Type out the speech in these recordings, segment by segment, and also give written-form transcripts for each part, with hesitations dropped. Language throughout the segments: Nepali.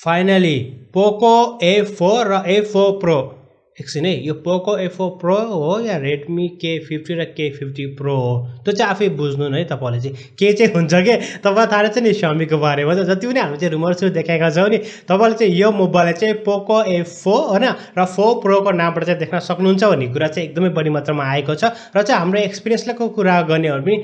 फाइनली पोको A4 र A4 प्रो एकछिन है यो पोको A4 प्रो हो या रेडमी K50 र K50 प्रो हो त्यो चाहिँ आफै बुझ्नु न है तपाईँले चाहिँ के चाहिँ हुन्छ के तपाईँलाई थाहा छ नि Xiaomi को बारेमा जति पनि हामीले चाहिँ रुमर्सहरू देखाएका छौँ नि तपाईँले चाहिँ यो मोबाइल चाहिँ पोको A4 हैन र 4 प्रो को नामबाट चाहिँ देख्न सक्नुहुन्छ भन्ने कुरा चाहिँ एकदमै बढी मात्रामा आएको छ र चाहिँ हाम्रो एक्सपिरियन्सको कुरा गर्नेहरु पनि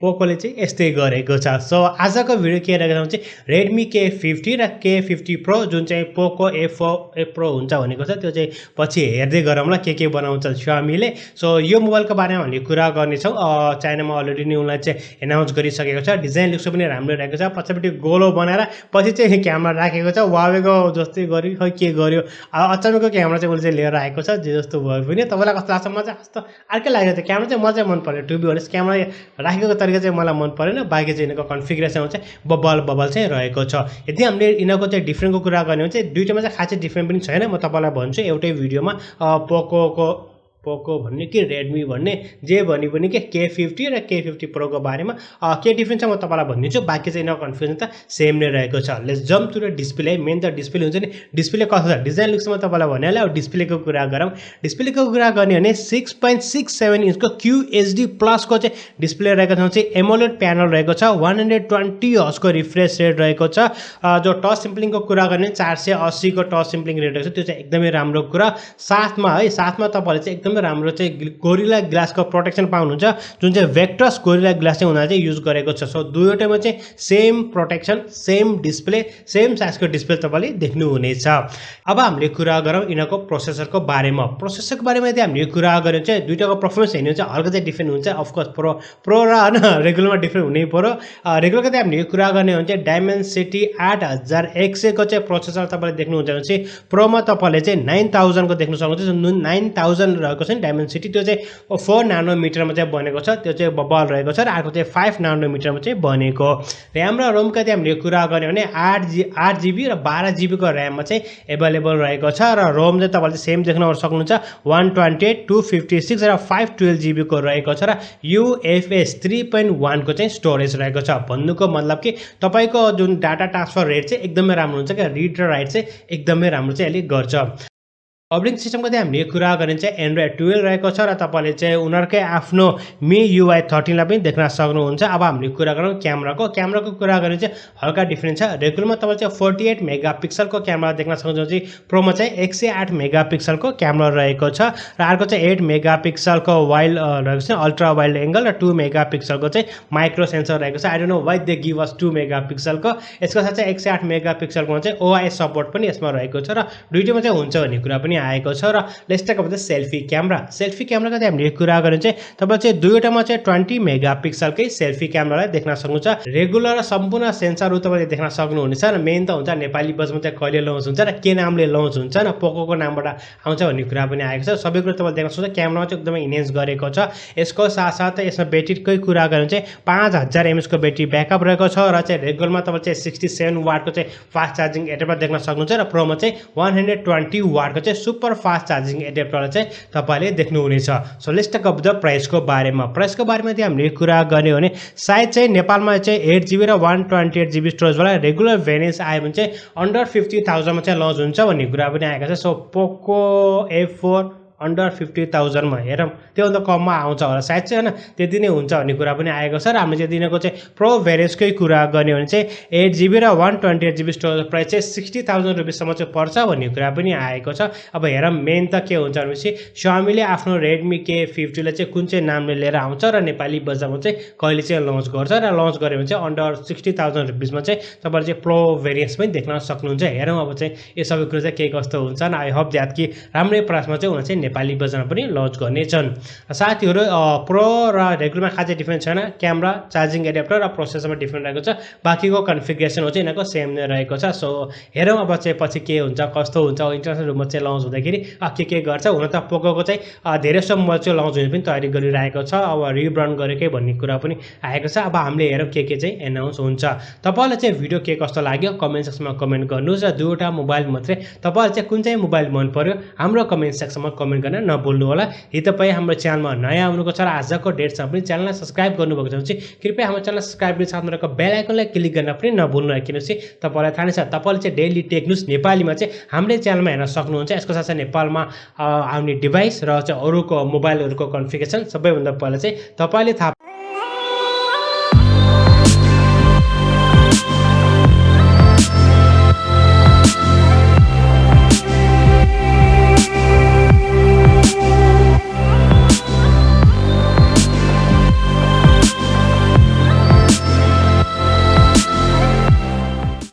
पोकोले चाहिँ यस्तै गरेको छ। सो आजको भिडियो के रहेको छ चाहिँ रेडमी K50 र K50 प्रो जुन चाहिँ पोको A4 प्रो हुन्छ भनेको छ त्यो चाहिँ पछि हेर्दै गरौँला के बनाउँछ Xiaomi-ले। सो यो मोबाइलको बारेमा हामीले कुरा गर्ने छौं। चाइनामा अलरेडी नै उनलाई चाहिँ एनाउन्स गरिसकेको छ। डिजाइन लुक्स पनि राम्रो रहेको छ। पछिपटि गोलो बनाएर पछि चाहिँ क्यामेरा राखेको छ। Huawei-को जस्तै गरी खै के गर्यो अचानकको क्यामेरा चाहिँ उले चाहिँ लिएर आएको छ। जे जस्तो भए पनि तपाईलाई कस्तो लाग्छ? म चाहिँ कस्तो अर्कै लाग्यो त्यो क्यामेरा चाहिँ म चाहिँ मन पर्यो। टु बी अनेस्ट क्यामेरा राखेको तरिका चाहिँ मलाई मन परेन। बाकी चाहिँ यिनको कन्फिगरेसन चाहिँ बबल चाहिँ रहेको छ। यदि हामीले यिनको चाहिँ डिफरेन्टको कुरा गर्ने हो चाहिँ दुईटामा चाहिँ खासै डिफरेन्ट पनि छैन। म तपाईलाई भन्छु एउटै भिडियोमा पोको भन्ने कि रेडमी भन्ने जे भनि पनि के K50 र K50 प्रो को बारेमा के डिफरेन्स छ म तपाईलाई भनिदिन्छु। बाकी चाहिँ यिनको कन्फ्युजन त सेम नै रहेको छ। Let's jump to the display. Main त डिस्प्ले हुन्छ नि। डिस्प्ले कस्तो छ डिजाइन लुक्स म तपाईलाई भनिहाले। अब डिस्प्लेको कुरा गरौँ। डिस्प्लेको कुरा गर्ने भने 6.67 इन्चको QHD प्लस को चाहिँ डिस्प्ले रहेको छ। चाहिँ एमोलेड प्यानल रहेको छ। 120 हर्ट्ज को रिफ्रेश रेट रहेको छ। जो टच सिम्पलिङको कुरा गर्ने 480 को टच सिम्पलिङ रेट रहेको छ। त्यो चाहिँ एकदमै राम्रो कुरा। साथमा तपाईले चाहिँ एकदमै राम्रो चाहिँ गोरिल्ला ग्लासको प्रोटेक्सन पाउनुहुन्छ जुन चाहिँ भेक्टर्स गोरिल्ला ग्लास चाहिँ उनीहरुले चाहिँ युज गरेको छ। सो दुईवटैमा चाहिँ same protection same display same साइजको डिस्प्ले तपाईले देख्नु हुनेछ। अब हामीले कुरा गरौँ यिनको प्रोसेसरको बारेमा। प्रोसेसरको बारेमा यदि हामीले कुरा गर्यो चाहिँ दुईटाको परफर्मेन्स हेर्नु चाहिँ हल्का चाहिँ डिफरेन्ट हुन्छ। अफ कोर्स प्रो र हैन रेगुलरमा डिफरेन्ट हुनै पर्यो। रेगुलरको चाहिँ हामीले कुरा गर्ने हो भने चाहिँ डायमेन्सिटी 8100 को चाहिँ प्रोसेसर तपाईले देख्नुहुन्छ भने चाहिँ प्रोमा तपाईले चाहिँ 9000 को देख्न सक्नुहुन्छ। 9000 रहेको छ नि डायमेन्सिटी त्यो चाहिँ 4 नानोमिटरमा चाहिँ बनेको छ। त्यो चाहिँ बबल रहेको छ र अर्को चाहिँ 5 नानोमिटरमा चाहिँ बनेको। र्याम र रोमको चाहिँ हामीले कुरा गर्ने भने 8 GB र 12 GB को र्याममा चाहिँ अवेलेबल रहेको छ र रोम चाहिँ तपाईले सेम देख्न सक्नुहुन्छ 128 256 र 512 GB को रहेको छ र UFS 3.1 को चाहिँ स्टोरेज रहेको छ। भन्नुको मतलब कि तपाईको जुन डाटा ट्रान्सफर रेट चाहिँ एकदमै राम्रो हुन्छ के रिड र राइट चाहिँ एकदमै राम्रो चाहिँ यसले गर्छ। अपरेटिङ सिस्टमको चाहिँ हामीले कुरा गर्ने चाहिँ एन्ड्रोइड 12 रहेको छ र तपाईले चाहिँ उनीहरुकै आफ्नो MIUI 13 लाई पनि देख्न सक्नुहुन्छ। अब हामीले कुरा गरौँ क्यामेराको कुरा गर्ने चाहिँ हल्का डिफरेन्ट छ। रेगुलरमा तपाईले चाहिँ 48 मेगापिक्सलको क्यामेरा देख्न सक्नुहुन्छ चाहिँ प्रोमा चाहिँ 108 मेगापिक्सलको क्यामेरा रहेको छ र अर्को चाहिँ 8 मेगापिक्सलको वाइड रहेको छ अल्ट्रा वाइड एंगल र 2 मेगापिक्सलको चाहिँ माइक्रो सेन्सर रहेको छ। I don't know why they give अस 2 मेगापिक्सलको। यसको साथ चाहिँ 108 मेगापिक्सलको चाहिँ OIS सपोर्ट पनि यसमा रहेको छ र दुईटैमा चाहिँ हुन्छ भन्ने कुरा पनि आएको छ। र let's talk about the selfie क्यामेराको चाहिँ हामीले कुरा गर्ने चाहिँ तपाईले चाहिँ दुईवटामा चाहिँ 20 मेगापिक्सलकै सेल्फी क्यामेरालाई देख्न सक्नुहुन्छ। रेगुलर र सम्पूर्ण सेन्सरहरु तपाईले देख्न सक्नुहुनेछ र मेन त हुन्छ नेपाली बजमा चाहिँ कहिले लन्च हुन्छ र के नामले लन्च हुन्छ न पोकोको नामबाट आउँछ भन्ने कुरा पनि आएको छ। सबै कुरा तपाईले देख्न सक्नुहुन्छ। क्यामेरामा चाहिँ एकदमै इन्हेन्स गरेको छ। यसको साथसाथै यसमा ब्याट्रीकै कुरा गर्ने चाहिँ 5000 mAh को ब्याट्री ब्याकअप रहेको छ र चाहिँ रेगुलरमा तपाईले चाहिँ 67 वाटको चाहिँ फास्ट चार्जिङ एडेप्टर देख्न सक्नुहुन्छ र प्रोमा चाहिँ 120 वाटको चाहिँ सुपर फास्ट चार्जिङ एडेप्टर चाहिँ तपाईले देख्नुहुनेछ। So let's talk about the प्राइसको बारेमा चाहिँ हामीले कुरा गर्ने हो भने सायद चाहिँ नेपालमा चाहिँ 8 GB र 128 GB स्टोरेज वाला रेगुलर भेरिएन्ट आयो भने चाहिँ अन्डर 50,000 मा चाहिँ लन्च हुन्छ भन्ने कुरा पनि आएको छ। सो पोको A4 अन्डर 50,000 मा हेरौँ त्योभन्दा कममा आउँछ होला सायद चाहिँ हैन त्यति नै हुन्छ भन्ने कुरा पनि आएको छ। र हामीले चाहिँ दिनको चाहिँ प्रो भेरिएन्टकै कुरा गर्ने हो भने चाहिँ 8 GB र 128 GB स्टोरेज प्राइस चाहिँ 60,000 रुपैयाँसम्म चाहिँ पर्छ भन्ने कुरा पनि आएको छ। अब हेरौँ मेन त के हुन्छ भनेपछि Xiaomi-ले आफ्नो Redmi K50 लाई चाहिँ कुन चाहिँ नामले लिएर आउँछ र नेपाली बजारमा चाहिँ कहिले चाहिँ लन्च गर्छ र लन्च गर्यो भने चाहिँ अन्डर 60,000 रुपैयाँमा चाहिँ तपाईले चाहिँ प्रो भेरिएन्ट्स पनि देख्न सक्नुहुन्छ। हेरौँ अब चाहिँ यो सबै कुरा चाहिँ के कस्तो हुन्छ न। आई होप दैट कि राम्रै प्राइसमा चाहिँ उनीहरु चाहिँ नेपाली बजारमा पनि लन्च गर्नेछन्। साथीहरु प्रो र रेगुलरमा खासै डिफरेन्स छैन। क्यामेरा चार्जिङ एडेप्टर र प्रोसेसरमा डिफरेन्ट रहेको छ। बाकीको कन्फिगरेसन हो चाहिँ यिनको सेम नै रहेको छ। सो हेरौँ अब चाहिँ पछि के हुन्छ कस्तो हुन्छ इन्टरनेसनल रूपमा चाहिँ लन्च हुँदाखेरि के गर्छ। हुन त पोकोको चाहिँ धेरै जसो मोबाइल चाहिँ लन्च हुने पनि तयारी गरिरहेको छ। अब रिब्रान्ड गरेकै भन्ने कुरा पनि आएको छ। अब हामीले हेरौँ के चाहिँ एनाउन्स हुन्छ। तपाईलाई चाहिँ भिडियो के कस्तो लाग्यो कमेन्ट सेक्सनमा कमेन्ट गर्नुस् र दुईवटा मोबाइल मात्रै तपाईलाई चाहिँ कुन चाहिँ मोबाइल मन पर्यो हाम्रो कमेन्ट सेक्सनमा कमेन्ट कमेन्ट गर्न नभुल्नु होला। यदि तपाईँ हाम्रो च्यानलमा नयाँ आउनुभएको छ र आजको डेटसम्म पनि च्यानललाई सब्स्क्राइब गर्नुभएको छ भने चाहिँ कृपया हाम्रो च्यानललाई सब्स्क्राइब गरी साथमा रहेको बेल आइकनलाई क्लिक गर्न पनि नभुल्नु होला, किनकि तपाईँलाई थाहा नै छ तपाईँले चाहिँ डेली टेक न्युज नेपालीमा चाहिँ हाम्रै च्यानलमा हेर्न सक्नुहुन्छ। यसको साथै नेपालमा आउने डिभाइस र चाहिँ अरूको मोबाइलहरूको कन्फिगरेसन सबैभन्दा पहिला चाहिँ तपाईँले थाहा